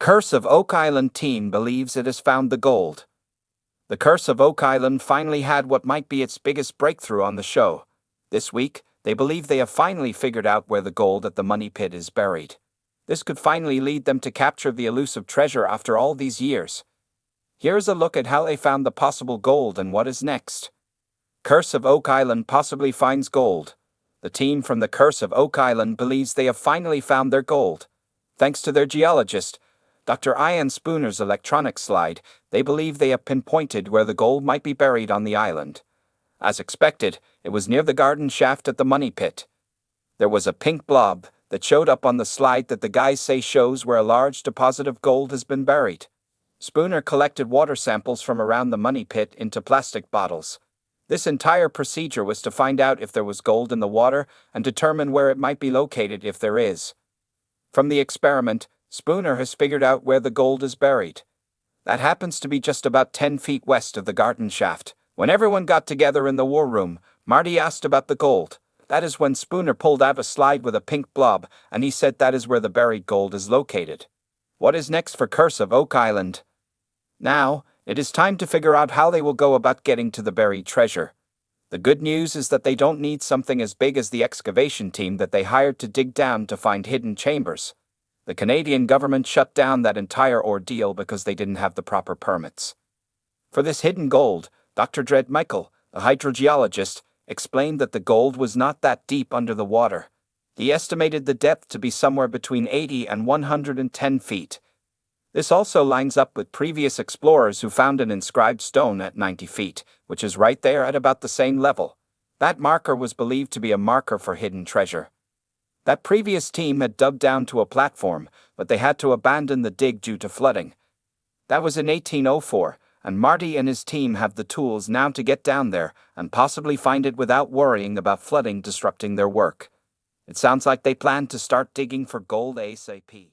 Curse of Oak Island team believes it has found the gold. The Curse of Oak Island finally had what might be its biggest breakthrough on the show. This week, they believe they have finally figured out where the gold at the money pit is buried. This could finally lead them to capture the elusive treasure after all these years. Here's a look at how they found the possible gold and what is next. Curse of Oak Island possibly finds gold. The team from the Curse of Oak Island believes they have finally found their gold. Thanks to their geologist, Dr. Ian Spooner's electronic slide, they believe they have pinpointed where the gold might be buried on the island. As expected, it was near the garden shaft at the money pit. There was a pink blob that showed up on the slide that the guys say shows where a large deposit of gold has been buried. Spooner collected water samples from around the money pit into plastic bottles. This entire procedure was to find out if there was gold in the water and determine where it might be located if there is. From the experiment, Spooner has figured out where the gold is buried. That happens to be just about 10 feet west of the garden shaft. When everyone got together in the war room, Marty asked about the gold. That is when Spooner pulled out a slide with a pink blob, and he said that is where the buried gold is located. What is next for Curse of Oak Island? Now, it is time to figure out how they will go about getting to the buried treasure. The good news is that they don't need something as big as the excavation team that they hired to dig down to find hidden chambers. The Canadian government shut down that entire ordeal because they didn't have the proper permits. For this hidden gold, Dr. Dred Michael, a hydrogeologist, explained that the gold was not that deep under the water. He estimated the depth to be somewhere between 80 and 110 feet. This also lines up with previous explorers who found an inscribed stone at 90 feet, which is right there at about the same level. That marker was believed to be a marker for hidden treasure. That previous team had dug down to a platform, but they had to abandon the dig due to flooding. That was in 1804, and Marty and his team have the tools now to get down there and possibly find it without worrying about flooding disrupting their work. It sounds like they plan to start digging for gold ASAP.